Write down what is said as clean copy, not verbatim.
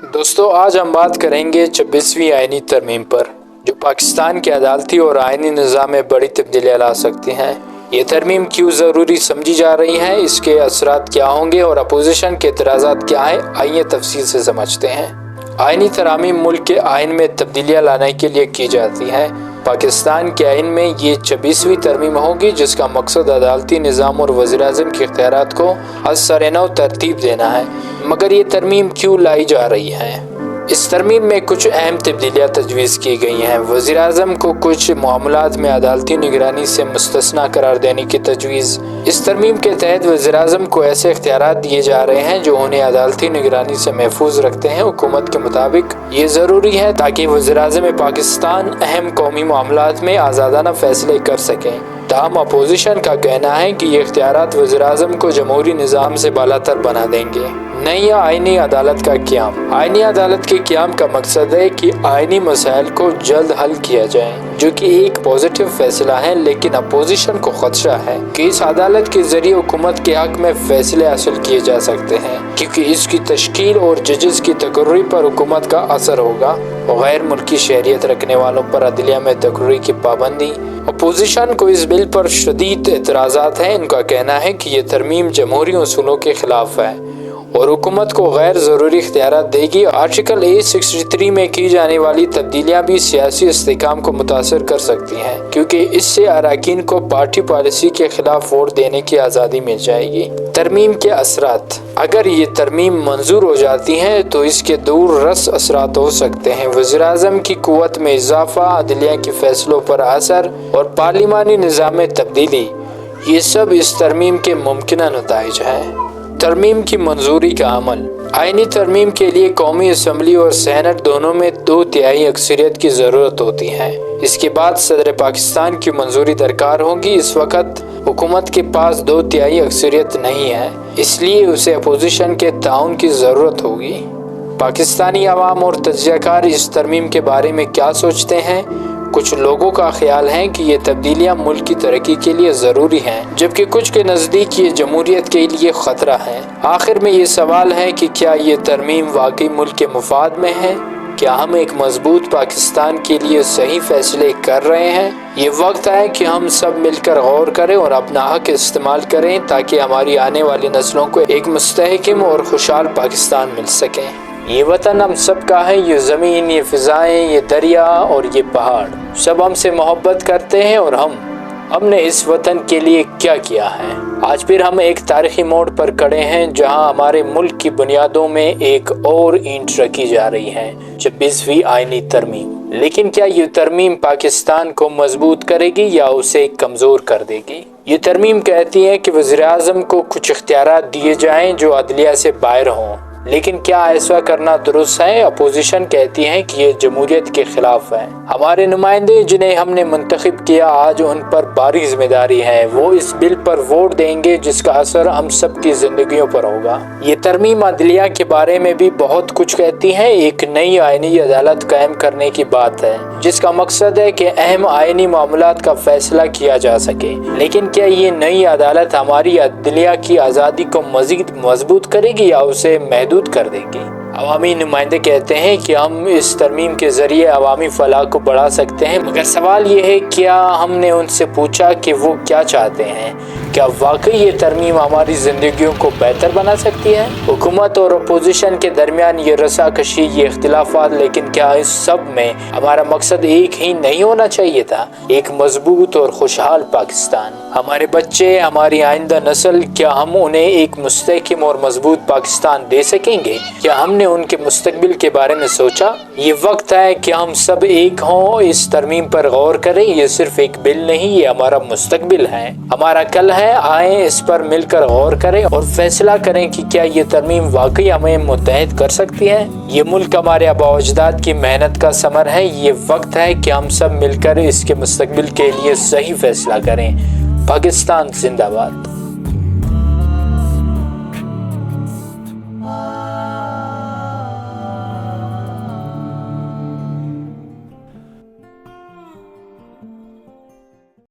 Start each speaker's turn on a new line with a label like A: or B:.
A: दोस्तों, आज हम बात करेंगे 26वीं आईनी तरमीम पर, जो पाकिस्तान के अदालती और आईनी निज़ाम में बड़ी तब्दीलियाँ ला सकती हैं। ये तरमीम क्यों ज़रूरी समझी जा रही है, इसके असरात क्या होंगे और अपोजिशन के एतराज़ात क्या हैं, आइए तफसील से समझते हैं। आईनी तरमीम मुल्क के आइन में तब्दीलियाँ लाने के लिए की जाती हैं। पाकिस्तान के आइन में ये 26वीं तरमीम होगी, जिसका मकसद अदालती निज़ाम और वज़ीर-ए-आज़म के इख्तियारात को असर-ए-नौ तरतीब देना है। मगर ये तरमीम क्यों लाई जा रही है? इस तरमीम में कुछ अहम तब्दीलियाँ तजवीज़ की गई हैं। वज़ीर-ए-आज़म को कुछ मामलात में अदालती निगरानी से मुस्तस्ना करार देने की तजवीज़। इस तरमीम के तहत वज़ीर-ए-आज़म को ऐसे इख्तियारात दिए जा रहे हैं जो उन्हें अदालती निगरानी से महफूज रखते हैं। हुकूमत के मुताबिक ये ज़रूरी है ताकि वज़ीर-ए-आज़म पाकिस्तान अहम कौमी मामलात में आज़ादाना फ़ैसले कर सकें। ताहम अपोजिशन का कहना है कि ये इख्तियारात वज़ीर-ए-आज़म को जमहूरी निज़ाम से बालातर बना देंगे। नई आईनी अदालत का क़याम। आईनी अदालत के क़याम का मकसद है कि आईनी मसाइल को जल्द हल किया जाए, जो कि एक पॉजिटिव फैसला है, लेकिन अपोजिशन को खदशा है कि इस अदालत के जरिए हुकूमत के हक में फैसले हासिल किए जा सकते हैं, क्योंकि इसकी तश्कील और जजेस की तकर्री पर हुकूमत का असर होगा। गैर मुल्की शहरियत रखने वालों पर अदलिया में तकर्री की पाबंदी। अपोजिशन को इस बिल पर शदीद एतराज़ात हैं। इनका कहना है कि ये तरमीम जमहूरी उसूलों के खिलाफ है और हुकूमत को गैर ज़रूरी इख्तियारात देगी। आर्टिकल 863 में की जाने वाली तब्दीलियाँ भी सियासी इस्तेहकाम को मुतासर कर सकती हैं, क्योंकि इससे अरकान को पार्टी पॉलिसी के खिलाफ वोट देने की आज़ादी मिल जाएगी। तरमीम के असरात। अगर ये तरमीम मंजूर हो जाती हैं तो इसके दूर रस असरात हो सकते हैं। वज़ीर-ए-आज़म की कुव्वत में इजाफा, अदलिया के फैसलों पर असर और पार्लिमानी निज़ाम में तब्दीली, ये सब इस तरमीम के मुमकिन नताइज हैं। तरमीम की मंजूरी का अमल। आईनी तरमीम के लिए कौमी असम्बली और सेनेट दोनों में 2/3 अक्सरियत की ज़रूरत होती है। इसके बाद सदर पाकिस्तान की मंजूरी दरकार होगी। इस वक्त हुकूमत के पास 2/3 अक्सरियत नहीं है, इसलिए उसे अपोजिशन के ताउन की ज़रूरत होगी। पाकिस्तानी अवाम और तज्ज़ियाकार इस तरमीम के बारे में क्या सोचते हैं? कुछ लोगों का ख्याल है कि ये तब्दीलियाँ मुल्क की तरक्की के लिए ज़रूरी हैं, जबकि कुछ के नज़दीक ये जमहूरियत के लिए ख़तरा है। आखिर में ये सवाल है कि क्या ये तरमीम वाकई मुल्क के मुफाद में है? क्या हम एक मजबूत पाकिस्तान के लिए सही फैसले कर रहे हैं? ये वक्त है कि हम सब मिलकर गौर करें और अपना हक इस्तेमाल करें, ताकि हमारी आने वाली नस्लों को एक मुस्तहकम और खुशहाल पाकिस्तान मिल सके। ये वतन हम सब का है, ये ज़मीन, ये फ़िज़ाएँ, ये दरिया और ये पहाड़ सब हमसे मोहब्बत करते हैं। और हमने इस वतन के लिए क्या किया है? आज फिर हम एक तारीख़ी मोड़ पर खड़े हैं, जहां हमारे मुल्क की बुनियादों में एक और ईंट रखी जा रही है, 26वीं आईनी तरमीम। लेकिन क्या ये तरमीम पाकिस्तान को मजबूत करेगी या उसे कमज़ोर कर देगी? ये तरमीम कहती है कि वज़ीर-ए-आज़म को कुछ इख्तियारात दिए जाएं जो अदलिया से बाहर हों, लेकिन क्या ऐसा करना दुरुस्त है? अपोजिशन कहती है कि ये जमहूरियत के खिलाफ है। हमारे नुमाइंदे जिन्हें हमने मुंतखब किया, आज उन पर भारी जिम्मेदारी है। वो इस बिल पर वोट देंगे जिसका असर हम सब की जिंदगियों पर होगा। ये तरमीम अदलिया के बारे में भी बहुत कुछ कहती है। एक नई आईनी अदालत कायम करने की बात है, जिसका मकसद है कि अहम आईनी मामलात का फैसला किया जा सके। लेकिन क्या ये नई अदालत हमारी अदलिया की आज़ादी को मजीद मजबूत करेगी या उसे महदूद कर देगी? अवामी नुमाइंदे कहते हैं कि हम इस तरमीम के ज़रिए अवामी फलाह को बढ़ा सकते हैं, मगर सवाल ये है, क्या हमने उनसे पूछा कि वो क्या चाहते हैं? क्या वाकई ये तरमीम हमारी ज़िंदगियों को बेहतर बना सकती है? हुकूमत और अपोजिशन के दरमियान ये रसाकशी, ये इख्तिलाफात, लेकिन क्या इस सब में हमारा मकसद एक ही नहीं होना चाहिए था? एक मजबूत और खुशहाल पाकिस्तान। हमारे बच्चे, हमारी आइंदा नस्ल, क्या हम उन्हें एक मुस्तहकम और मजबूत पाकिस्तान दे सकेंगे? क्या हमने उनके मुस्तकबिल के बारे में सोचा? ये वक्त है कि हम सब एक हों, इस तरमीम पर गौर करें। ये सिर्फ एक बिल नहीं, ये हमारा मुस्तकबिल है, हमारा कल है। आए इस पर मिलकर गौर करें और फैसला करें कि क्या ये तरमीम वाकई हमें मुत्तहद कर सकती है। ये मुल्क हमारे आबा अजदाद की मेहनत का समर है। ये वक्त है कि हम सब मिलकर इसके मुस्तकबिल के लिए सही फैसला करें। पाकिस्तान जिंदाबाद।